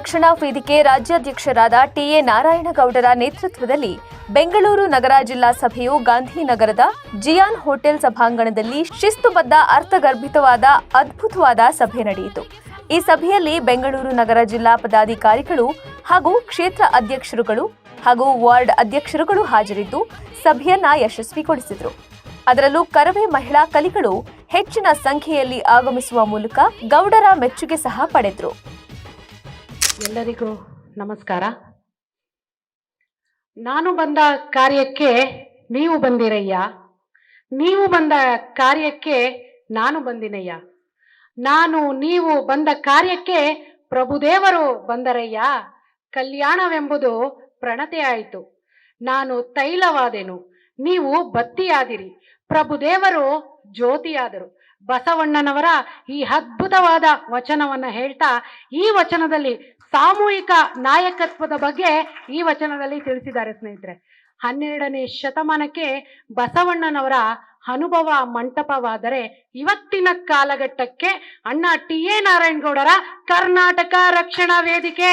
ರಕ್ಷಣಾ ವೇದಿಕೆ ರಾಜ್ಯಾಧ್ಯಕ್ಷರಾದ ಟಿಎ ನಾರಾಯಣಗೌಡರ ನೇತೃತ್ವದಲ್ಲಿ ಬೆಂಗಳೂರು ನಗರ ಜಿಲ್ಲಾ ಸಭೆಯು ಗಾಂಧಿನಗರದ ಜಿಯಾನ್ ಹೋಟೆಲ್ ಸಭಾಂಗಣದಲ್ಲಿ ಶಿಸ್ತುಬದ್ಧ ಅರ್ಥಗರ್ಭಿತವಾದ ಅದ್ಭುತವಾದ ಸಭೆ ನಡೆಯಿತು. ಈ ಸಭೆಯಲ್ಲಿ ಬೆಂಗಳೂರು ನಗರ ಜಿಲ್ಲಾ ಪದಾಧಿಕಾರಿಗಳು ಹಾಗೂ ಕ್ಷೇತ್ರ ಅಧ್ಯಕ್ಷರುಗಳು ಹಾಗೂ ವಾರ್ಡ್ ಅಧ್ಯಕ್ಷರುಗಳು ಹಾಜರಿದ್ದು ಸಭೆಯನ್ನ ಯಶಸ್ವಿಗೊಳಿಸಿದರು. ಅದರಲ್ಲೂ ಕರವೇ ಮಹಿಳಾ ಕಲಿಗಳು ಹೆಚ್ಚಿನ ಸಂಖ್ಯೆಯಲ್ಲಿ ಆಗಮಿಸುವ ಮೂಲಕ ಗೌಡರ ಮೆಚ್ಚುಗೆ ಸಹ ಪಡೆದರು. ಎಲ್ಲರಿಗೂ ನಮಸ್ಕಾರ. ನಾನು ಬಂದ ಕಾರ್ಯಕ್ಕೆ ನೀವು ಬಂದಿರಯ್ಯ, ನೀವು ಬಂದ ಕಾರ್ಯಕ್ಕೆ ನಾನು ಬಂದಿನಯ್ಯ, ನಾನು ನೀವು ಬಂದ ಕಾರ್ಯಕ್ಕೆ ಪ್ರಭುದೇವರು ಬಂದರಯ್ಯ. ಕಲ್ಯಾಣವೆಂಬುದು ಪ್ರಣತೆ ಆಯಿತು. ನಾನು ತೈಲವಾದೆನು, ನೀವು ಬತ್ತಿಯಾದಿರಿ. ಪ್ರಭುದೇವರು ಜ್ಯೋತಿಯಾದರು. ಬಸವಣ್ಣನವರ ಈ ಅದ್ಭುತವಾದ ವಚನವನ್ನ ಹೇಳ್ತಾ ಈ ವಚನದಲ್ಲಿ ಸಾಮೂಹಿಕ ನಾಯಕತ್ವದ ಬಗ್ಗೆ ಈ ವಚನದಲ್ಲಿ ತಿಳಿಸಿದ್ದಾರೆ ಸ್ನೇಹಿತರೆ. 12ನೇ ಶತಮಾನಕ್ಕೆ ಬಸವಣ್ಣನವರ ಅನುಭವ ಮಂಟಪವಾದರೆ ಇವತ್ತಿನ ಕಾಲಘಟ್ಟಕ್ಕೆ ಅಣ್ಣ ಟಿ.ಎ. ನಾರಾಯಣಗೌಡರ ಕರ್ನಾಟಕ ರಕ್ಷಣಾ ವೇದಿಕೆ.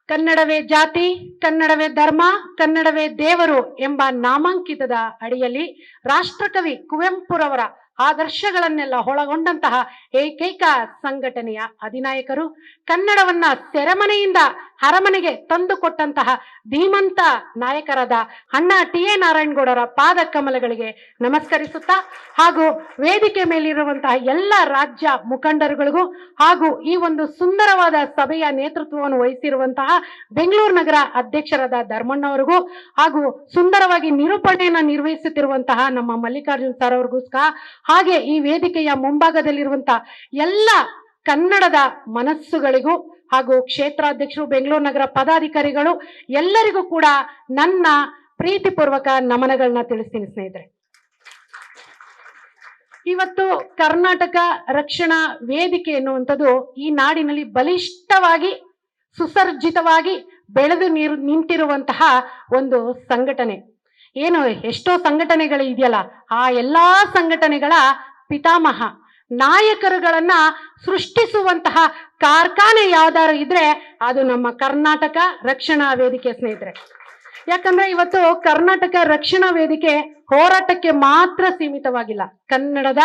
ಕನ್ನಡವೇ ಜಾತಿ, ಕನ್ನಡವೇ ಧರ್ಮ, ಕನ್ನಡವೇ ದೇವರು ಎಂಬ ನಾಮಾಂಕಿತದ ಅಡಿಯಲ್ಲಿ ರಾಷ್ಟ್ರಕವಿ ಕುವೆಂಪುರವರ ಆದರ್ಶಗಳನ್ನೆಲ್ಲ ಒಳಗೊಂಡಂತಹ ಏಕೈಕ ಸಂಘಟನೆಯ ಅಧಿನಾಯಕರು, ಕನ್ನಡವನ್ನ ಸೆರೆಮನೆಯಿಂದ ಅರಮನೆಗೆ ತಂದುಕೊಟ್ಟಂತಹ ಧೀಮಂತ ನಾಯಕರಾದ ಅಣ್ಣ ಟಿ.ಎ. ನಾರಾಯಣಗೌಡರ ಪಾದ ಕಮಲಗಳಿಗೆ ನಮಸ್ಕರಿಸುತ್ತಾ ಹಾಗೂ ವೇದಿಕೆ ಮೇಲಿರುವಂತಹ ಎಲ್ಲ ರಾಜ್ಯ ಮುಖಂಡರುಗಳಿಗೂ ಹಾಗೂ ಈ ಒಂದು ಸುಂದರವಾದ ಸಭೆಯ ನೇತೃತ್ವವನ್ನು ವಹಿಸಿರುವಂತಹ ಬೆಂಗಳೂರು ನಗರ ಅಧ್ಯಕ್ಷರಾದ ಧರ್ಮಣ್ಣವರಿಗೂ ಹಾಗೂ ಸುಂದರವಾಗಿ ನಿರೂಪಣೆಯನ್ನು ನಿರ್ವಹಿಸುತ್ತಿರುವಂತಹ ನಮ್ಮ ಮಲ್ಲಿಕಾರ್ಜುನ್ ಸರ್ ಅವ್ರಿಗೂ ಸಹ, ಹಾಗೆ ಈ ವೇದಿಕೆಯ ಮುಂಭಾಗದಲ್ಲಿರುವಂತಹ ಎಲ್ಲ ಕನ್ನಡದ ಮನಸ್ಸುಗಳಿಗೂ ಹಾಗೂ ಕ್ಷೇತ್ರಾಧ್ಯಕ್ಷರು, ಬೆಂಗಳೂರು ನಗರ ಪದಾಧಿಕಾರಿಗಳು ಎಲ್ಲರಿಗೂ ಕೂಡ ನನ್ನ ಪ್ರೀತಿಪೂರ್ವಕ ನಮನಗಳನ್ನ ತಿಳಿಸ್ತೀನಿ ಸ್ನೇಹಿತರೆ. ಇವತ್ತು ಕರ್ನಾಟಕ ರಕ್ಷಣಾ ವೇದಿಕೆ ಎನ್ನುವಂಥದ್ದು ಈ ನಾಡಿನಲ್ಲಿ ಬಲಿಷ್ಠವಾಗಿ ಸುಸರ್ಜಿತವಾಗಿ ಬೆಳೆದು ನಿಂತಿರುವಂತಹ ಒಂದು ಸಂಘಟನೆ. ಏನು ಎಷ್ಟೋ ಸಂಘಟನೆಗಳು ಇದೆಯಲ್ಲ, ಆ ಎಲ್ಲಾ ಸಂಘಟನೆಗಳ ಪಿತಾಮಹ ನಾಯಕರುಗಳನ್ನ ಸೃಷ್ಟಿಸುವಂತಹ ಕಾರ್ಖಾನೆ ಯಾವ್ದಾರು ಇದ್ರೆ ಅದು ನಮ್ಮ ಕರ್ನಾಟಕ ರಕ್ಷಣಾ ವೇದಿಕೆ ಸ್ನೇಹಿತರೆ. ಯಾಕಂದ್ರೆ ಇವತ್ತು ಕರ್ನಾಟಕ ರಕ್ಷಣಾ ವೇದಿಕೆ ಹೋರಾಟಕ್ಕೆ ಮಾತ್ರ ಸೀಮಿತವಾಗಿಲ್ಲ, ಕನ್ನಡದ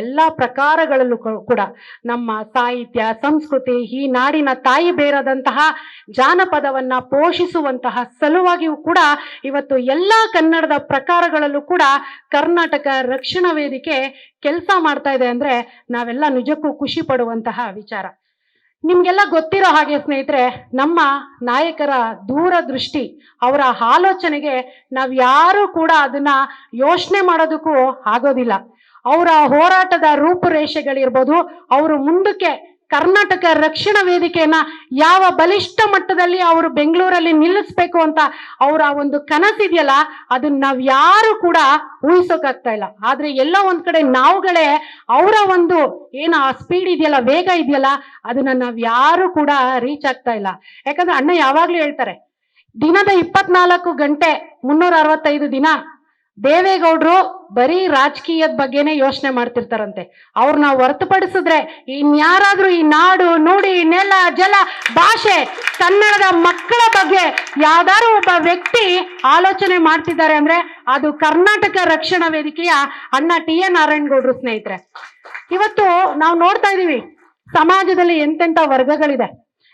ಎಲ್ಲಾ ಪ್ರಕಾರಗಳಲ್ಲೂ ಕೂಡ ನಮ್ಮ ಸಾಹಿತ್ಯ ಸಂಸ್ಕೃತಿ ಈ ನಾಡಿನ ತಾಯಿ ಬೇರಾದಂತಹ ಜಾನಪದವನ್ನ ಪೋಷಿಸುವಂತಹ ಸಲುವಾಗಿಯೂ ಕೂಡ ಇವತ್ತು ಎಲ್ಲಾ ಕನ್ನಡದ ಪ್ರಕಾರಗಳಲ್ಲೂ ಕೂಡ ಕರ್ನಾಟಕ ರಕ್ಷಣಾ ವೇದಿಕೆ ಕೆಲಸ ಮಾಡ್ತಾ ಇದೆ ಅಂದ್ರೆ ನಾವೆಲ್ಲ ನಿಜಕ್ಕೂ ಖುಷಿ ಪಡುವಂತಹ ವಿಚಾರ. ನಿಮ್ಗೆಲ್ಲ ಗೊತ್ತಿರೋ ಹಾಗೆ ಸ್ನೇಹಿತರೆ, ನಮ್ಮ ನಾಯಕರ ದೂರದೃಷ್ಟಿ, ಅವರ ಆಲೋಚನೆಗೆ ನಾವ್ಯಾರೂ ಕೂಡ ಅದನ್ನ ಯೋಚನೆ ಮಾಡೋದಕ್ಕೂ ಆಗೋದಿಲ್ಲ. ಅವರ ಹೋರಾಟದ ರೂಪುರೇಷೆಗಳಿರ್ಬೋದು, ಅವರು ಮುಂದಕ್ಕೆ ಕರ್ನಾಟಕ ರಕ್ಷಣಾ ವೇದಿಕೆಯನ್ನ ಯಾವ ಬಲಿಷ್ಠ ಮಟ್ಟದಲ್ಲಿ ಅವರು ಬೆಂಗಳೂರಲ್ಲಿ ನಿಲ್ಲಿಸ್ಬೇಕು ಅಂತ ಅವರ ಒಂದು ಕನಸಿದೆಯಲ್ಲ, ಅದನ್ನ ನಾವ್ ಯಾರು ಕೂಡ ಊಹಿಸೋಕಾಗ್ತಾ ಇಲ್ಲ. ಆದ್ರೆ ಎಲ್ಲ ಒಂದ್ ಕಡೆ ನಾವುಗಳೇ ಅವರ ಒಂದು ಏನು ಆ ಸ್ಪೀಡ್ ಇದೆಯಲ್ಲ, ವೇಗ ಇದೆಯಲ್ಲ, ಅದನ್ನ ನಾವ್ ಯಾರು ಕೂಡ ರೀಚ್ ಆಗ್ತಾ ಇಲ್ಲ. ಯಾಕಂದ್ರೆ ಅಣ್ಣ ಯಾವಾಗ್ಲೂ ಹೇಳ್ತಾರೆ, ದಿನದ 24 ಗಂಟೆ 365 ದಿನ ದೇವೇಗೌಡರು ಬರೀ ರಾಜಕೀಯದ ಬಗ್ಗೆನೇ ಯೋಚನೆ ಮಾಡ್ತಿರ್ತಾರಂತೆ. ಅವ್ರನ್ನ ಹೊರತುಪಡಿಸಿದ್ರೆ ಇನ್ಯಾರಾದ್ರೂ ಈ ನಾಡು ನುಡಿ ನೆಲ ಜಲ ಭಾಷೆ ಕನ್ನಡದ ಮಕ್ಕಳ ಬಗ್ಗೆ ಯಾವ್ದಾರು ಒಬ್ಬ ವ್ಯಕ್ತಿ ಆಲೋಚನೆ ಮಾಡ್ತಿದ್ದಾರೆ ಅಂದ್ರೆ ಅದು ಕರ್ನಾಟಕ ರಕ್ಷಣಾ ವೇದಿಕೆಯ ಅಣ್ಣ ಟಿ.ಎ. ನಾರಾಯಣಗೌಡರು ಸ್ನೇಹಿತರೆ. ಇವತ್ತು ನಾವು ನೋಡ್ತಾ ಇದೀವಿ ಸಮಾಜದಲ್ಲಿ ಎಂತೆಂಥ ವರ್ಗಗಳಿದೆ.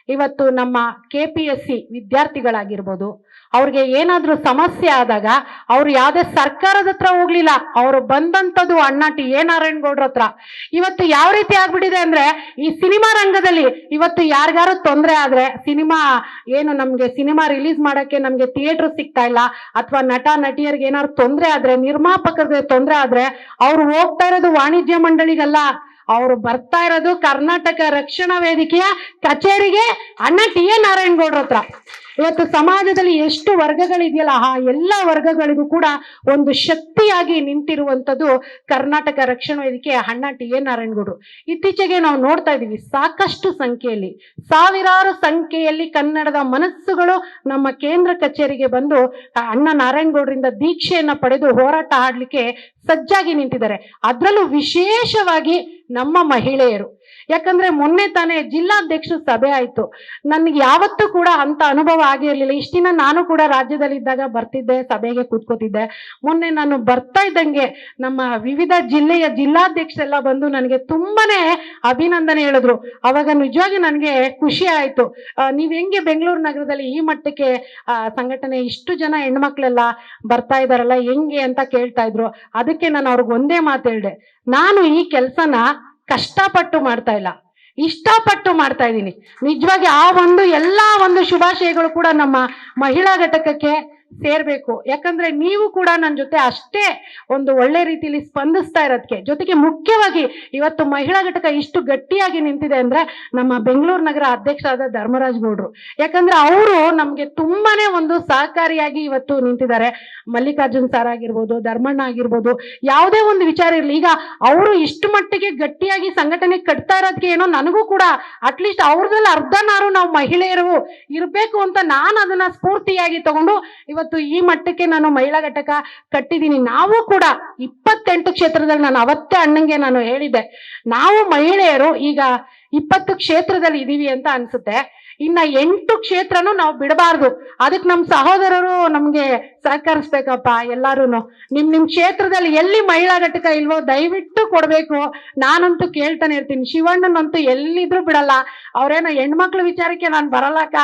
ಇವತ್ತು ನಮ್ಮ KPSC ವಿದ್ಯಾರ್ಥಿಗಳಾಗಿರ್ಬೋದು, ಅವ್ರಿಗೆ ಏನಾದ್ರೂ ಸಮಸ್ಯೆ ಆದಾಗ ಅವ್ರು ಯಾವ್ದೇ ಸರ್ಕಾರದ ಹತ್ರ ಹೋಗ್ಲಿಲ್ಲ, ಅವರು ಬಂದಂಥದ್ದು ಅಣ್ಣ ಟಿ.ಎ. ನಾರಾಯಣಗೌಡ್ರ ಹತ್ರ. ಇವತ್ತು ಯಾವ ರೀತಿ ಆಗ್ಬಿಟ್ಟಿದೆ ಅಂದ್ರೆ, ಈ ಸಿನಿಮಾ ರಂಗದಲ್ಲಿ ಇವತ್ತು ಯಾರಿಗಾರು ತೊಂದರೆ ಆದ್ರೆ, ಸಿನಿಮಾ ಏನು ನಮ್ಗೆ ಸಿನಿಮಾ ರಿಲೀಸ್ ಮಾಡಕ್ಕೆ ನಮ್ಗೆ ಥಿಯೇಟರ್ ಸಿಗ್ತಾ ಇಲ್ಲ, ಅಥವಾ ನಟ ನಟಿಯರಿಗೆ ಏನಾದ್ರು ತೊಂದರೆ ಆದ್ರೆ, ನಿರ್ಮಾಪಕರಿಗೆ ತೊಂದರೆ ಆದ್ರೆ ಅವ್ರು ಹೋಗ್ತಾ ಇರೋದು ವಾಣಿಜ್ಯ ಮಂಡಳಿಗಲ್ಲ, ಅವರು ಬರ್ತಾ ಇರೋದು ಕರ್ನಾಟಕ ರಕ್ಷಣಾ ವೇದಿಕೆಯ ಕಚೇರಿಗೆ ಅಣ್ಣ ಟಿ.ಎ. ನಾರಾಯಣಗೌಡ್ರ ಹತ್ರ. ಇವತ್ತು ಸಮಾಜದಲ್ಲಿ ಎಷ್ಟು ವರ್ಗಗಳಿದೆಯಲ್ಲ, ಆ ಎಲ್ಲ ವರ್ಗಗಳಿಗೂ ಕೂಡ ಒಂದು ಶಕ್ತಿಯಾಗಿ ನಿಂತಿರುವಂಥದ್ದು ಕರ್ನಾಟಕ ರಕ್ಷಣಾ ವೇದಿಕೆ ಅಣ್ಣ ಟಿ.ಎ. ನಾರಾಯಣಗೌಡರು. ಇತ್ತೀಚೆಗೆ ನಾವು ನೋಡ್ತಾ ಇದೀವಿ, ಸಾಕಷ್ಟು ಸಂಖ್ಯೆಯಲ್ಲಿ, ಸಾವಿರಾರು ಸಂಖ್ಯೆಯಲ್ಲಿ ಕನ್ನಡದ ಮನಸ್ಸುಗಳು ನಮ್ಮ ಕೇಂದ್ರ ಕಚೇರಿಗೆ ಬಂದು ಅಣ್ಣ ನಾರಾಯಣಗೌಡರಿಂದ ದೀಕ್ಷೆಯನ್ನ ಪಡೆದು ಹೋರಾಟ ಆಡ್ಲಿಕ್ಕೆ ಸಜ್ಜಾಗಿ ನಿಂತಿದ್ದಾರೆ. ಅದರಲ್ಲೂ ವಿಶೇಷವಾಗಿ ನಮ್ಮ ಮಹಿಳೆಯರು. ಯಾಕಂದ್ರೆ ಮೊನ್ನೆ ತಾನೇ ಜಿಲ್ಲಾಧ್ಯಕ್ಷ ಸಭೆ ಆಯ್ತು. ನನ್ಗೆ ಯಾವತ್ತೂ ಕೂಡ ಅಂತ ಅನುಭವ ಆಗಿರ್ಲಿಲ್ಲ. ಇಷ್ಟ ದಿನ ನಾನು ಕೂಡ ರಾಜ್ಯದಲ್ಲಿದ್ದಾಗ ಬರ್ತಿದ್ದೆ, ಸಭೆಗೆ ಕೂತ್ಕೋತಿದ್ದೆ. ಮೊನ್ನೆ ನಾನು ಬರ್ತಾ ಇದ್ದಂಗೆ ನಮ್ಮ ವಿವಿಧ ಜಿಲ್ಲೆಯ ಜಿಲ್ಲಾಧ್ಯಕ್ಷರೆಲ್ಲ ಬಂದು ನನಗೆ ತುಂಬಾನೇ ಅಭಿನಂದನೆ ಹೇಳಿದ್ರು. ಅವಾಗ ನಿಜವಾಗಿ ನನಗೆ ಖುಷಿ ಆಯ್ತು. ನೀವ್ ಹೆಂಗೆ ಬೆಂಗಳೂರು ನಗರದಲ್ಲಿ ಈ ಮಟ್ಟಕ್ಕೆ ಸಂಘಟನೆ ಇಷ್ಟು ಜನ ಹೆಣ್ಮಕ್ಳೆಲ್ಲ ಬರ್ತಾ ಇದಾರಲ್ಲ ಹೆಂಗೆ ಅಂತ ಕೇಳ್ತಾ ಇದ್ರು. ಅದಕ್ಕೆ ನಾನು ಅವ್ರಿಗೆ ಒಂದೇ ಮಾತು ಹೇಳ್ದೆ, ನಾನು ಈ ಕೆಲ್ಸನ ಕಷ್ಟಪಟ್ಟು ಮಾಡ್ತಾ ಇಲ್ಲ, ಇಷ್ಟಪಟ್ಟು ಮಾಡ್ತಾ ಇದ್ದೀನಿ. ನಿಜವಾಗಿ ಆ ಒಂದು ಎಲ್ಲಾ ಒಂದು ಶುಭಾಶಯಗಳು ಕೂಡ ನಮ್ಮ ಮಹಿಳಾ ಘಟಕಕ್ಕೆ ಸೇರ್ಬೇಕು. ಯಾಕಂದ್ರೆ ನೀವು ಕೂಡ ನನ್ನ ಜೊತೆ ಅಷ್ಟೇ ಒಂದು ಒಳ್ಳೆ ರೀತಿಯಲ್ಲಿ ಸ್ಪಂದಿಸ್ತಾ ಇರೋದಕ್ಕೆ, ಜೊತೆಗೆ ಮುಖ್ಯವಾಗಿ ಇವತ್ತು ಮಹಿಳಾ ಘಟಕ ಇಷ್ಟು ಗಟ್ಟಿಯಾಗಿ ನಿಂತಿದೆ ಅಂದ್ರೆ ನಮ್ಮ ಬೆಂಗಳೂರು ನಗರ ಅಧ್ಯಕ್ಷರಾದ ಧರ್ಮರಾಜ್ ಗೌಡ್ರು. ಯಾಕಂದ್ರೆ ಅವರು ನಮ್ಗೆ ತುಂಬಾನೇ ಒಂದು ಸಹಕಾರಿಯಾಗಿ ಇವತ್ತು ನಿಂತಿದ್ದಾರೆ. ಮಲ್ಲಿಕಾರ್ಜುನ್ ಸರ್ ಆಗಿರ್ಬೋದು, ಧರ್ಮಣ್ಣ ಆಗಿರ್ಬೋದು, ಯಾವುದೇ ಒಂದು ವಿಚಾರ ಇರ್ಲಿ, ಈಗ ಅವರು ಇಷ್ಟು ಮಟ್ಟಿಗೆ ಗಟ್ಟಿಯಾಗಿ ಸಂಘಟನೆ ಕಟ್ತಾ ಇರೋದಕ್ಕೆ ಏನೋ ನನಗೂ ಕೂಡ ಅಟ್ಲೀಸ್ಟ್ ಅವ್ರದಲ್ಲಿ ಅರ್ಧನಾರು ನಾವು ಮಹಿಳೆಯರು ಇರ್ಬೇಕು ಅಂತ ನಾನು ಅದನ್ನ ಸ್ಫೂರ್ತಿಯಾಗಿ ತಗೊಂಡು ಇವತ್ತು ಈ ಮಟ್ಟಕ್ಕೆ ನಾನು ಮಹಿಳಾ ಘಟಕ ಕಟ್ಟಿದ್ದೀನಿ. ನಾವು ಕೂಡ 28 ಕ್ಷೇತ್ರದಲ್ಲಿ ನಾನು ಅವತ್ತೇ ಅಣ್ಣಂಗೆ ನಾನು ಹೇಳಿದ್ದೆ, ನಾವು ಮಹಿಳೆಯರು ಈಗ 20 ಕ್ಷೇತ್ರದಲ್ಲಿ ಇದೀವಿ ಅಂತ ಅನ್ಸುತ್ತೆ. ಇನ್ನ 8 ಕ್ಷೇತ್ರನೂ ನಾವು ಬಿಡಬಾರ್ದು. ಅದಕ್ಕೆ ನಮ್ಮ ಸಹೋದರರು ನಮ್ಗೆ ಸಹಕರಿಸ್ಬೇಕಪ್ಪ. ಎಲ್ಲಾರು ನಿಮ್ ಕ್ಷೇತ್ರದಲ್ಲಿ ಎಲ್ಲಿ ಮಹಿಳಾ ಘಟಕ ಇಲ್ವೋ ದಯವಿಟ್ಟು ಕೊಡ್ಬೇಕು. ನಾನಂತೂ ಕೇಳ್ತಾನೆ ಇರ್ತೀನಿ. ಶಿವಣ್ಣನಂತೂ ಎಲ್ಲಿದ್ರು ಬಿಡಲ್ಲ. ಅವ್ರೇನೋ ಹೆಣ್ಮಕ್ಳ ವಿಚಾರಕ್ಕೆ ನಾನು ಬರಲ್ಲಕ್ಕ,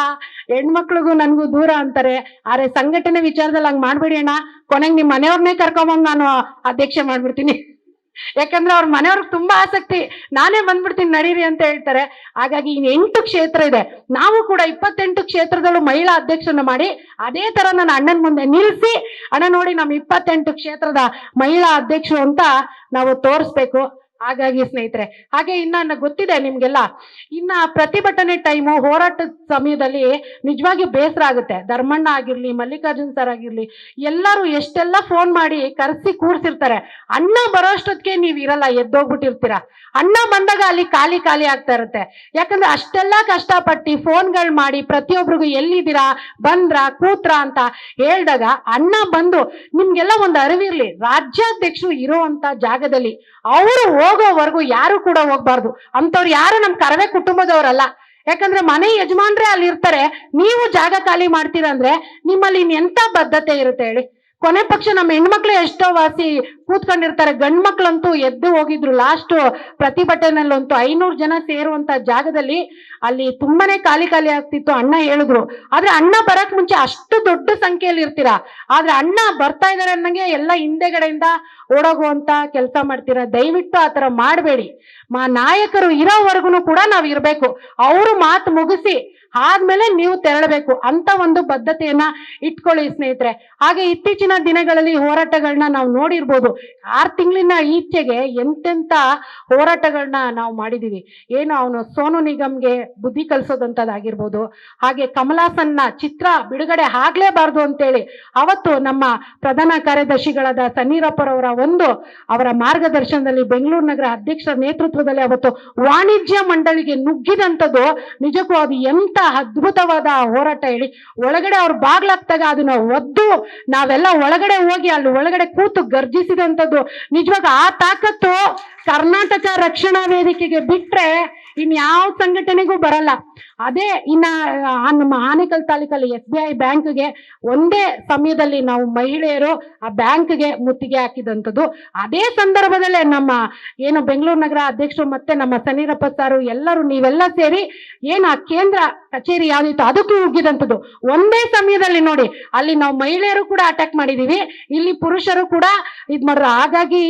ಹೆಣ್ಮಕ್ಳಿಗೂ ನನ್ಗೂ ದೂರ ಅಂತಾರೆ. ಆದ್ರೆ ಸಂಘಟನೆ ವಿಚಾರದಲ್ಲಿ ಹಂಗ್ ಮಾಡ್ಬೇಡಿ ಅಣ್ಣ, ಕೊನೆಗೆ ನಿಮ್ ಮನೆಯವ್ರನ್ನೇ ಕರ್ಕೊಂಬಂದ್ ನಾನು ಅಧ್ಯಕ್ಷೆ ಮಾಡ್ಬಿಡ್ತೀನಿ. ಯಾಕಂದ್ರೆ ಅವ್ರ ಮನೆಯವ್ರಿಗೆ ತುಂಬಾ ಆಸಕ್ತಿ, ನಾನೇ ಬಂದ್ಬಿಡ್ತೀನಿ ನಡೀರಿ ಅಂತ ಹೇಳ್ತಾರೆ. ಹಾಗಾಗಿ 8 ಕ್ಷೇತ್ರ ಇದೆ. ನಾವು ಕೂಡ 28 ಕ್ಷೇತ್ರದಲ್ಲೂ ಮಹಿಳಾ ಅಧ್ಯಕ್ಷರನ್ನ ಮಾಡಿ ಅದೇ ತರ ನನ್ನ ಅಣ್ಣನ ಮುಂದೆ ನಿಲ್ಲಿಸಿ, ಅಣ್ಣ ನೋಡಿ ನಮ್ಮ 28 ಕ್ಷೇತ್ರದ ಮಹಿಳಾ ಅಧ್ಯಕ್ಷರು ಅಂತ ನಾವು ತೋರಿಸ್ಬೇಕು. ಹಾಗಾಗಿ ಸ್ನೇಹಿತರೆ, ಹಾಗೆ ಇನ್ನ ಗೊತ್ತಿದೆ ನಿಮ್ಗೆಲ್ಲ, ಇನ್ನ ಪ್ರತಿಭಟನೆ ಟೈಮು, ಹೋರಾಟದ ಸಮಯದಲ್ಲಿ ನಿಜವಾಗಿ ಬೇಸರ ಆಗುತ್ತೆ. ಧರ್ಮಣ್ಣ ಆಗಿರ್ಲಿ, ಮಲ್ಲಿಕಾರ್ಜುನ್ ಸರ್ ಆಗಿರ್ಲಿ, ಎಲ್ಲರೂ ಎಷ್ಟೆಲ್ಲ ಫೋನ್ ಮಾಡಿ ಕರೆಸಿ ಕೂರ್ಸಿರ್ತಾರೆ. ಅಣ್ಣ ಬರೋಷ್ಟೊತ್ತಿಗೆ ನೀವ್ ಇರಲ್ಲ, ಎದ್ದೋಗ್ಬಿಟ್ಟಿರ್ತೀರ. ಅಣ್ಣ ಬಂದಾಗ ಅಲ್ಲಿ ಖಾಲಿ ಖಾಲಿ ಆಗ್ತಾ ಇರುತ್ತೆ. ಯಾಕಂದ್ರೆ ಅಷ್ಟೆಲ್ಲ ಕಷ್ಟಪಟ್ಟು ಫೋನ್ಗಳು ಮಾಡಿ ಪ್ರತಿಯೊಬ್ರಿಗೂ ಎಲ್ಲಿದ್ದೀರಾ, ಬಂದ್ರ, ಕೂತ್ರ ಅಂತ ಹೇಳ್ದಾಗ ಅಣ್ಣ ಬಂದು ನಿಮ್ಗೆಲ್ಲ ಒಂದು ಅರಿವಿರ್ಲಿ, ರಾಜ್ಯಾಧ್ಯಕ್ಷರು ಇರುವಂತ ಜಾಗದಲ್ಲಿ ಅವರು ಹೋಗೋವರೆಗೂ ಯಾರು ಕೂಡ ಹೋಗ್ಬಾರ್ದು. ಅಂತವ್ರು ಯಾರು ನಮ್ ಕರವೇ ಕುಟುಂಬದವರಲ್ಲ. ಯಾಕಂದ್ರೆ ಮನೆ ಯಜಮಾನ್ರೆ ಅಲ್ಲಿ ಇರ್ತಾರೆ, ನೀವು ಜಾಗ ಖಾಲಿ ಮಾಡ್ತೀರಂದ್ರೆ ನಿಮ್ಮಲ್ಲಿ ಎಂತ ಬದ್ಧತೆ ಇರುತ್ತೆ ಹೇಳಿ. ಕೊನೆ ಪಕ್ಷ ನಮ್ಮ ಹೆಣ್ಮಕ್ಳು ಎಷ್ಟೋ ವಾಸಿ ಕೂತ್ಕೊಂಡಿರ್ತಾರೆ. ಗಂಡ್ ಮಕ್ಳಂತೂ ಎದ್ದು ಹೋಗಿದ್ರು. ಲಾಸ್ಟ್ ಪ್ರತಿಭಟನೆಯಲ್ಲಂತೂ 500 ಜನ ಸೇರುವಂತ ಜಾಗದಲ್ಲಿ ಅಲ್ಲಿ ತುಂಬಾನೇ ಖಾಲಿ ಖಾಲಿ ಆಗ್ತಿತ್ತು. ಅಣ್ಣ ಹೇಳಿದ್ರು. ಆದ್ರೆ ಅಣ್ಣ ಬರಕ್ ಮುಂಚೆ ಅಷ್ಟು ದೊಡ್ಡ ಸಂಖ್ಯೆಯಲ್ಲಿ ಇರ್ತೀರಾ. ಆದ್ರೆ ಅಣ್ಣ ಬರ್ತಾ ಇದಾರೆ ಅನ್ನಂಗೆ ಎಲ್ಲ ಹಿಂದೆಗಡೆಯಿಂದ ಓಡೋಗುವಂತ ಕೆಲಸ ಮಾಡ್ತೀರಾ. ದಯವಿಟ್ಟು ಆತರ ಮಾಡಬೇಡಿ. ನಾಯಕರು ಇರೋವರೆಗೂ ಕೂಡ ನಾವ್ ಇರ್ಬೇಕು. ಅವರು ಮಾತು ಮುಗಿಸಿ ಆದ್ಮೇಲೆ ನೀವು ತೆರಳಬೇಕು ಅಂತ ಒಂದು ಬದ್ಧತೆಯನ್ನ ಇಟ್ಕೊಳ್ಳಿ ಸ್ನೇಹಿತರೆ. ಹಾಗೆ ಇತ್ತೀಚಿನ ದಿನಗಳಲ್ಲಿ ಹೋರಾಟಗಳನ್ನ ನಾವು ನೋಡಿರ್ಬೋದು. 6 ತಿಂಗಳಿನ ಈಚೆಗೆ ಎಂತೆಂತ ಹೋರಾಟಗಳನ್ನ ನಾವು ಮಾಡಿದೀವಿ. ಏನು ಅವನು ಸೋನು ನಿಗಮ್ಗೆ ಬುದ್ಧಿ ಕಲಿಸೋದಂತದಾಗಿರ್ಬೋದು, ಹಾಗೆ ಕಮಲಾಸನ್ನ ಚಿತ್ರ ಬಿಡುಗಡೆ ಆಗ್ಲೇಬಾರ್ದು ಅಂತೇಳಿ ಅವತ್ತು ನಮ್ಮ ಪ್ರಧಾನ ಕಾರ್ಯದರ್ಶಿಗಳಾದ ಸನ್ನೀರಪ್ಪರವರ ಅವರ ಮಾರ್ಗದರ್ಶನದಲ್ಲಿ ಬೆಂಗಳೂರು ನಗರ ಅಧ್ಯಕ್ಷರ ನೇತೃತ್ವದಲ್ಲಿ ಅವತ್ತು ವಾಣಿಜ್ಯ ಮಂಡಳಿಗೆ ನುಗ್ಗಿದಂಥದ್ದು ನಿಜಕ್ಕೂ ಅದು ಎಂತ ಅದ್ಭುತವಾದ ಹೋರಾಟ ಹೇಳಿ. ಒಳಗಡೆ ಅವ್ರು ಬಾಗ್ಲಾಗ್ತಾಗ ಅದನ್ನ ಒದ್ದು ನಾವೆಲ್ಲ ಒಳಗಡೆ ಹೋಗಿ ಅಲ್ಲಿ ಒಳಗಡೆ ಕೂತು ಗರ್ಜಿಸಿದಂಥದ್ದು ನಿಜವಾಗ ಆ ತಾಕತ್ತು ಕರ್ನಾಟಕ ರಕ್ಷಣಾ ವೇದಿಕೆಗೆ ಬಿಟ್ರೆ ಇನ್ಯಾವ ಸಂಘಟನೆಗೂ ಬರಲ್ಲ. ಅದೇ ಇನ್ನ ನಮ್ಮ ಆನೇಕಲ್ ತಾಲೂಕಲ್ಲಿ SBI ಬ್ಯಾಂಕ್ಗೆ ಒಂದೇ ಸಮಯದಲ್ಲಿ ನಾವು ಮಹಿಳೆಯರು ಆ ಬ್ಯಾಂಕ್ಗೆ ಮುತ್ತಿಗೆ ಹಾಕಿದಂಥದ್ದು. ಅದೇ ಸಂದರ್ಭದಲ್ಲೇ ನಮ್ಮ ಏನು ಬೆಂಗಳೂರು ನಗರ ಅಧ್ಯಕ್ಷರು ಮತ್ತೆ ನಮ್ಮ ಸನ್ನೀರಪ್ಪ ಸಾರು ಎಲ್ಲರೂ ನೀವೆಲ್ಲ ಸೇರಿ ಏನು ಆ ಕೇಂದ್ರ ಕಚೇರಿ ಯಾವ್ದಿತ್ತು ಅದಕ್ಕೂ ಉಗ್ಗಿದಂಥದ್ದು ಒಂದೇ ಸಮಯದಲ್ಲಿ. ನೋಡಿ, ಅಲ್ಲಿ ನಾವು ಮಹಿಳೆಯರು ಕೂಡ ಅಟ್ಯಾಕ್ ಮಾಡಿದೀವಿ, ಇಲ್ಲಿ ಪುರುಷರು ಕೂಡ ಇದ್ ಮಾಡ್ರು. ಹಾಗಾಗಿ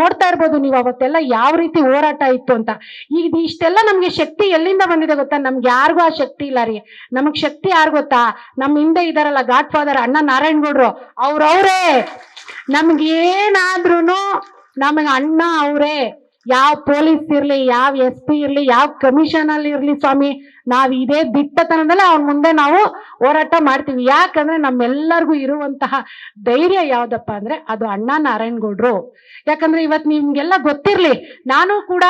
ನೋಡ್ತಾ ಇರ್ಬೋದು ನೀವು ಅವತ್ತೆಲ್ಲ ಯಾವ ರೀತಿ ಹೋರಾಟ ಇತ್ತು ಅಂತ. ಈಗ ಇಷ್ಟೆಲ್ಲ ನಮ್ಗೆ ಶಕ್ತಿ ಎಲ್ಲಿಂದ ಬಂದಿದೆ ಗೊತ್ತಾ? ನಮ್ಗೆ ಯಾರಿಗೂ ಆ ಶಕ್ತಿ ಇಲ್ಲ ರೀ. ನಮಗ್ ಶಕ್ತಿ ಯಾರು ಗೊತ್ತಾ? ನಮ್ ಹಿಂದೆ ಇದಾರಲ್ಲ ಗಾಡ್ ಫಾದರ್ ಅಣ್ಣ ನಾರಾಯಣಗೌಡ್ರು, ಅವ್ರವ್ರೇ. ನಮ್ಗೇನಾದ್ರೂ ನಮಗ ಅಣ್ಣ ಅವ್ರೇ. ಯಾವ ಪೊಲೀಸ್ ಇರ್ಲಿ, ಯಾವ SP ಇರ್ಲಿ, ಯಾವ ಕಮಿಷನ್ ಅಲ್ಲಿ ಇರ್ಲಿ ಸ್ವಾಮಿ, ನಾವ್ ಇದೇ ದಿಟ್ಟತನದಲ್ಲಿ ಅವನ ಮುಂದೆ ನಾವು ಹೋರಾಟ ಮಾಡ್ತೀವಿ. ಯಾಕಂದ್ರೆ ನಮ್ಮೆಲ್ಲರಿಗೂ ಇರುವಂತಹ ಧೈರ್ಯ ಯಾವ್ದಪ್ಪ ಅಂದ್ರೆ ಅದು ಅಣ್ಣ ನಾರಾಯಣಗೌಡ್ರು. ಯಾಕಂದ್ರೆ ಇವತ್ತು ನಿಮ್ಗೆಲ್ಲ ಗೊತ್ತಿರ್ಲಿ, ನಾನು ಕೂಡ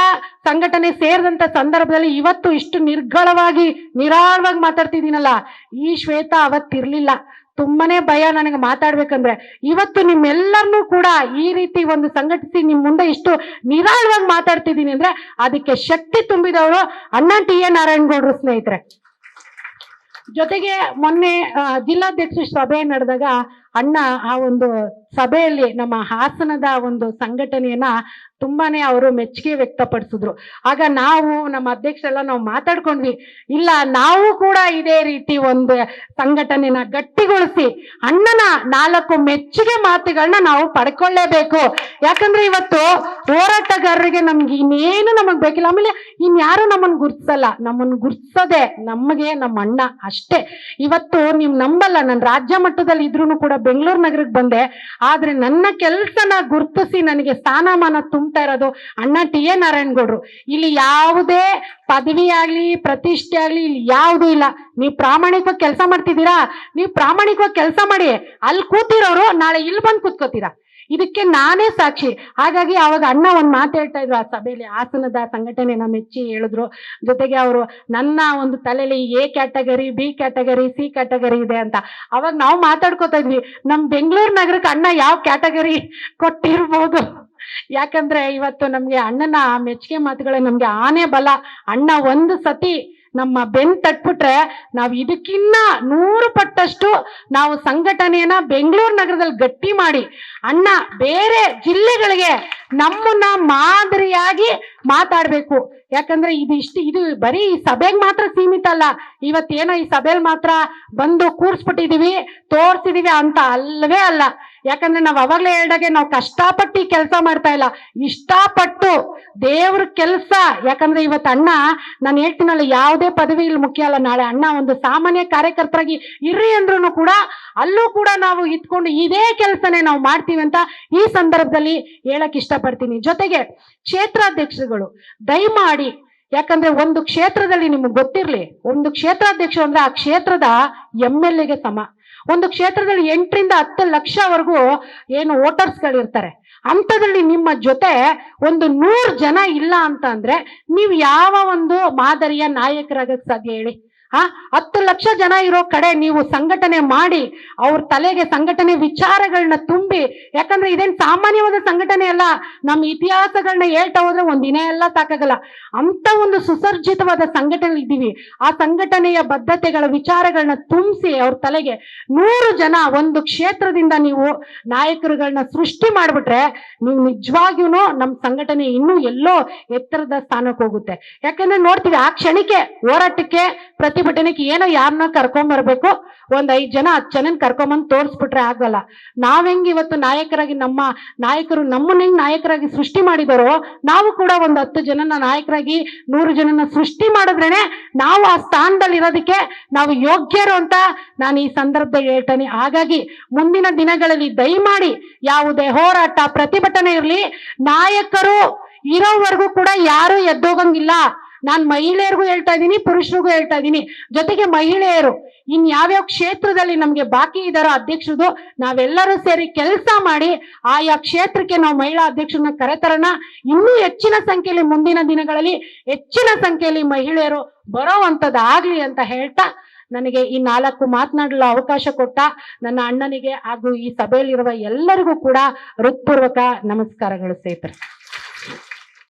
ಸಂಘಟನೆ ಸೇರಿದಂತ ಸಂದರ್ಭದಲ್ಲಿ ಇವತ್ತು ಇಷ್ಟು ನಿರ್ಗಳವಾಗಿ ನಿರಾಳವಾಗಿ ಮಾತಾಡ್ತಿದ್ದೀನಲ್ಲ, ಈ ಶ್ವೇತಾ ಅವತ್ತಿರ್ಲಿಲ್ಲ. ತುಂಬಾನೇ ಭಯ ನನಗೆ ಮಾತಾಡ್ಬೇಕಂದ್ರೆ. ಇವತ್ತು ನಿಮ್ಮೆಲ್ಲರನ್ನೂ ಕೂಡ ಈ ರೀತಿ ಒಂದು ಸಂಘಟಿಸಿ ನಿಮ್ ಮುಂದೆ ಇಷ್ಟು ನಿರಾಳವಾಗಿ ಮಾತಾಡ್ತಿದ್ದೀನಿ ಅಂದ್ರೆ ಅದಕ್ಕೆ ಶಕ್ತಿ ತುಂಬಿದವರು ಅಣ್ಣ ಟಿ.ಎ. ನಾರಾಯಣಗೌಡರು ಸ್ನೇಹಿತರೆ. ಜೊತೆಗೆ ಮೊನ್ನೆ ಜಿಲ್ಲಾಧ್ಯಕ್ಷ ಸಭೆ ನಡೆದಾಗ ಅಣ್ಣ ಆ ಒಂದು ಸಭೆಯಲ್ಲಿ ನಮ್ಮ ಹಾಸನದ ಒಂದು ಸಂಘಟನೆಯನ್ನ ತುಂಬಾನೇ ಅವರು ಮೆಚ್ಚುಗೆ ವ್ಯಕ್ತಪಡಿಸಿದ್ರು. ಆಗ ನಾವು ನಮ್ಮ ಅಧ್ಯಕ್ಷರೆಲ್ಲ ನಾವು ಮಾತಾಡ್ಕೊಂಡ್ವಿ, ಇಲ್ಲ ನಾವು ಕೂಡ ಇದೇ ರೀತಿ ಒಂದು ಸಂಘಟನೆನ ಗಟ್ಟಿಗೊಳಿಸಿ ಅಣ್ಣನ 4 ಮೆಚ್ಚುಗೆ ಮಾತುಗಳನ್ನ ನಾವು ಪಡ್ಕೊಳ್ಳೇಬೇಕು. ಯಾಕಂದ್ರೆ ಇವತ್ತು ಹೋರಾಟಗಾರರಿಗೆ ನಮ್ಗೆ ಇನ್ನೇನು ನಮಗ್ ಬೇಕಿಲ್ಲ, ಆಮೇಲೆ ಇನ್ಯಾರು ನಮ್ಮನ್ನು ಗುರ್ತಿಸಲ್ಲ, ನಮ್ಮನ್ನು ಗುರ್ತಿಸೋದೆ ನಮಗೆ ನಮ್ಮ ಅಣ್ಣ ಅಷ್ಟೇ. ಇವತ್ತು ನೀವು ನಂಬಲ್ಲ, ನಾನು ರಾಜ್ಯ ಮಟ್ಟದಲ್ಲಿ ಇದ್ರೂ ಕೂಡ ಬೆಂಗಳೂರು ನಗರಕ್ಕೆ ಬಂದೆ, ಆದ್ರೆ ನನ್ನ ಕೆಲಸನ ಗುರ್ತಿಸಿ ನನಗೆ ಸ್ಥಾನಮಾನ ತುಂಬ್ತಾ ಇರೋದು ಅಣ್ಣ ಟಿ.ಎ. ನಾರಾಯಣಗೌಡರು. ಇಲ್ಲಿ ಯಾವುದೇ ಪದವಿ ಆಗ್ಲಿ ಪ್ರತಿಷ್ಠೆ ಆಗ್ಲಿ ಇಲ್ಲಿ ಯಾವುದು ಇಲ್ಲ. ನೀವು ಪ್ರಾಮಾಣಿಕವಾಗಿ ಕೆಲಸ ಮಾಡ್ತಿದ್ದೀರಾ, ನೀವು ಪ್ರಾಮಾಣಿಕವಾಗಿ ಕೆಲಸ ಮಾಡಿ. ಅಲ್ಲಿ ಕೂತಿರೋರು ನಾಳೆ ಇಲ್ಲಿ ಬಂದು ಕೂತ್ಕೋತೀರಾ, ಇದಕ್ಕೆ ನಾನೇ ಸಾಕ್ಷಿ. ಹಾಗಾಗಿ ಅವಾಗ ಅಣ್ಣ ಒಂದ್ ಮಾತು ಹೇಳ್ತಾ ಇದ್ರು ಆ ಸಭೆಯಲ್ಲಿ, ಹಾಸನದ ಸಂಘಟನೆನ ಮೆಚ್ಚಿ ಹೇಳಿದ್ರು. ಜೊತೆಗೆ ಅವರು ನನ್ನ ಒಂದು ತಲೆಯಲ್ಲಿ A category, B category, C category ಇದೆ ಅಂತ. ಅವಾಗ ನಾವು ಮಾತಾಡ್ಕೋತಾ ಇದ್ವಿ, ನಮ್ ಬೆಂಗಳೂರು ನಗರಕ್ಕೆ ಅಣ್ಣ ಯಾವ ಕ್ಯಾಟಗರಿ ಕೊಟ್ಟಿರ್ಬೋದು. ಯಾಕಂದ್ರೆ ಇವತ್ತು ನಮ್ಗೆ ಅಣ್ಣನ ಮೆಚ್ಚುಗೆ ಮಾತುಗಳೇ ನಮ್ಗೆ ಆನೆ ಬಲ. ಅಣ್ಣ ಒಂದು ಸತಿ ನಮ್ಮ ಬೆನ್ ತಟ್ಬಿಟ್ರೆ ನಾವು ಇದಕ್ಕಿನ್ನ 100 ಪಟ್ಟಷ್ಟು ನಾವು ಸಂಘಟನೆಯನ್ನ ಬೆಂಗಳೂರು ನಗರದಲ್ಲಿ ಗಟ್ಟಿ ಮಾಡಿ ಅಣ್ಣ ಬೇರೆ ಜಿಲ್ಲೆಗಳಿಗೆ ನಮ್ಮನ್ನ ಮಾದರಿಯಾಗಿ ಮಾತಾಡ್ಬೇಕು. ಯಾಕಂದ್ರೆ ಇದು ಬರೀ ಈ ಸಭೆಗೆ ಮಾತ್ರ ಸೀಮಿತ ಅಲ್ಲ. ಇವತ್ತೇನೋ ಈ ಸಭೆಯಲ್ಲಿ ಮಾತ್ರ ಬಂದು ಕೂರ್ಸ್ಬಿಟ್ಟಿದೀವಿ, ತೋರ್ಸಿದೀವಿ ಅಂತ ಅಲ್ಲವೇ ಅಲ್ಲ. ಯಾಕಂದ್ರೆ ನಾವ್ ಅವಾಗ್ಲೇ ಹೇಳ್ದಾಗೆ ನಾವು ಕಷ್ಟಪಟ್ಟು ಈ ಕೆಲಸ ಮಾಡ್ತಾ ಇಲ್ಲ, ಇಷ್ಟಪಟ್ಟು ದೇವ್ರ ಕೆಲಸ. ಯಾಕಂದ್ರೆ ಇವತ್ತು ಅಣ್ಣ, ನಾನು ಹೇಳ್ತೀನಲ್ಲ, ಯಾವುದೇ ಪದವಿ ಇಲ್ಲಿ ಮುಖ್ಯ ಅಲ್ಲ. ನಾಳೆ ಅಣ್ಣ ಒಂದು ಸಾಮಾನ್ಯ ಕಾರ್ಯಕರ್ತರಾಗಿ ಇರ್ರಿ ಅಂದ್ರೂ ಕೂಡ ಅಲ್ಲೂ ಕೂಡ ನಾವು ಇದ್ಕೊಂಡು ಇದೇ ಕೆಲಸನೇ ನಾವು ಮಾಡ್ತೀವಿ ಅಂತ ಈ ಸಂದರ್ಭದಲ್ಲಿ ಹೇಳಕ್ ಇಷ್ಟಪಡ್ತೀನಿ. ಜೊತೆಗೆ ಕ್ಷೇತ್ರಾಧ್ಯಕ್ಷರುಗಳು ದಯಮಾಡಿ, ಯಾಕಂದ್ರೆ ಒಂದು ಕ್ಷೇತ್ರದಲ್ಲಿ ನಿಮ್ಗೆ ಗೊತ್ತಿರ್ಲಿ, ಒಂದು ಕ್ಷೇತ್ರಾಧ್ಯಕ್ಷರು ಅಂದ್ರೆ ಆ ಕ್ಷೇತ್ರದ MLA ಸಮ. ಒಂದು ಕ್ಷೇತ್ರದಲ್ಲಿ 8 ರಿಂದ 10 ಲಕ್ಷವರೆಗೂ ಏನು ವೋಟರ್ಸ್ಗಳಿರ್ತಾರೆ. ಅಂಥದ್ರಲ್ಲಿ ನಿಮ್ಮ ಜೊತೆ ಒಂದು 100 ಜನ ಇಲ್ಲ ಅಂತ ಅಂದ್ರೆ ನೀವು ಯಾವ ಒಂದು ಮಾದರಿಯ ನಾಯಕರಾಗಕ್ಕೆ ಸಾಧ್ಯ ಹೇಳಿ? 10 ಲಕ್ಷ ಜನ ಇರೋ ಕಡೆ ನೀವು ಸಂಘಟನೆ ಮಾಡಿ ಅವ್ರ ತಲೆಗೆ ಸಂಘಟನೆ ವಿಚಾರಗಳನ್ನ ತುಂಬಿ, ಯಾಕಂದ್ರೆ ಇದೇನ್ ಸಾಮಾನ್ಯವಾದ ಸಂಘಟನೆ ಅಲ್ಲ. ನಮ್ಮ ಇತಿಹಾಸಗಳನ್ನ ಹೇಳ್ತಾ ಹೋದ್ರೆ ಒಂದಿನ ಎಲ್ಲ ಸಾಕಾಗಲ್ಲ. ಅಂತ ಒಂದು ಸುಸರ್ಜಿತವಾದ ಸಂಘಟನೆ ಇದ್ದೀವಿ. ಆ ಸಂಘಟನೆಯ ಬದ್ಧತೆಗಳ ವಿಚಾರಗಳನ್ನ ತುಂಬಿಸಿ ಅವ್ರ ತಲೆಗೆ 100 ಜನ ಒಂದು ಕ್ಷೇತ್ರದಿಂದ ನೀವು ನಾಯಕರುಗಳನ್ನ ಸೃಷ್ಟಿ ಮಾಡ್ಬಿಟ್ರೆ ನೀವು ನಿಜವಾಗಿಯೂ ನಮ್ಮ ಸಂಘಟನೆ ಇನ್ನೂ ಎಲ್ಲೋ ಎತ್ತರದ ಸ್ಥಾನಕ್ಕೆ ಹೋಗುತ್ತೆ. ಯಾಕಂದ್ರೆ ನೋಡ್ತೀವಿ ಆ ಕ್ಷಣಕ್ಕೆ ಹೋರಾಟಕ್ಕೆ ಪ್ರತಿಭಟನೆಗೆ ಏನೋ ಯಾರನ್ನ ಕರ್ಕೊಂಡ್ ಬರ್ಬೇಕು, ಒಂದ್ 5 ಜನ 10 ಜನನ್ ಕರ್ಕೊಂಬಂದ್ ತೋರ್ಸ್ಬಿಟ್ರೆ ಆಗಲ್ಲ. ನಾವ್ ಹೆಂಗ್ ಇವತ್ತು ನಾಯಕರಾಗಿ ನಮ್ಮ ನಾಯಕರು ನಮ್ಮನ್ನ ಹೆಂಗ್ ನಾಯಕರಾಗಿ ಸೃಷ್ಟಿ ಮಾಡಿದಾರೋ, ನಾವು ಕೂಡ ಒಂದು 10 ಜನನ ನಾಯಕರಾಗಿ 100 ಜನನ ಸೃಷ್ಟಿ ಮಾಡಿದ್ರೇನೆ ನಾವು ಆ ಸ್ಥಾನದಲ್ಲಿ ಇರೋದಕ್ಕೆ ನಾವು ಯೋಗ್ಯರು ಅಂತ ನಾನು ಈ ಸಂದರ್ಭದಲ್ಲಿ ಹೇಳ್ತೇನೆ. ಹಾಗಾಗಿ ಮುಂದಿನ ದಿನಗಳಲ್ಲಿ ದಯಮಾಡಿ ಯಾವುದೇ ಹೋರಾಟ ಪ್ರತಿಭಟನೆ ಇರ್ಲಿ, ನಾಯಕರು ಇರೋವರೆಗೂ ಕೂಡ ಯಾರು ಎದ್ದೋಗಂಗಿಲ್ಲ. ನಾನ್ ಮಹಿಳೆಯರಿಗೂ ಹೇಳ್ತಾ ಇದ್ದೀನಿ, ಪುರುಷರಿಗೂ ಹೇಳ್ತಾ ಇದ್ದೀನಿ. ಜೊತೆಗೆ ಮಹಿಳೆಯರು ಇನ್ ಯಾವ್ಯಾವ ಕ್ಷೇತ್ರದಲ್ಲಿ ನಮ್ಗೆ ಬಾಕಿ ಇದಾರೋ ಅಧ್ಯಕ್ಷರದು, ನಾವೆಲ್ಲರೂ ಸೇರಿ ಕೆಲಸ ಮಾಡಿ ಆಯಾ ಕ್ಷೇತ್ರಕ್ಕೆ ನಾವು ಮಹಿಳಾ ಅಧ್ಯಕ್ಷರನ್ನ ಕರೆತರೋಣ. ಇನ್ನೂ ಹೆಚ್ಚಿನ ಸಂಖ್ಯೆಯಲ್ಲಿ ಮುಂದಿನ ದಿನಗಳಲ್ಲಿ ಹೆಚ್ಚಿನ ಸಂಖ್ಯೆಯಲ್ಲಿ ಮಹಿಳೆಯರು ಬರೋವಂಥದ್ದಾಗ್ಲಿ ಅಂತ ಹೇಳ್ತಾ, ನನಗೆ ಈ 4 ಮಾತನಾಡಲು ಅವಕಾಶ ಕೊಟ್ಟ ನನ್ನ ಅಣ್ಣನಿಗೆ ಹಾಗೂ ಈ ಸಭೆಯಲ್ಲಿರುವ ಎಲ್ಲರಿಗೂ ಕೂಡ ಹೃತ್ಪೂರ್ವಕ ನಮಸ್ಕಾರಗಳು ಸ್ನೇಹಿತರೆ.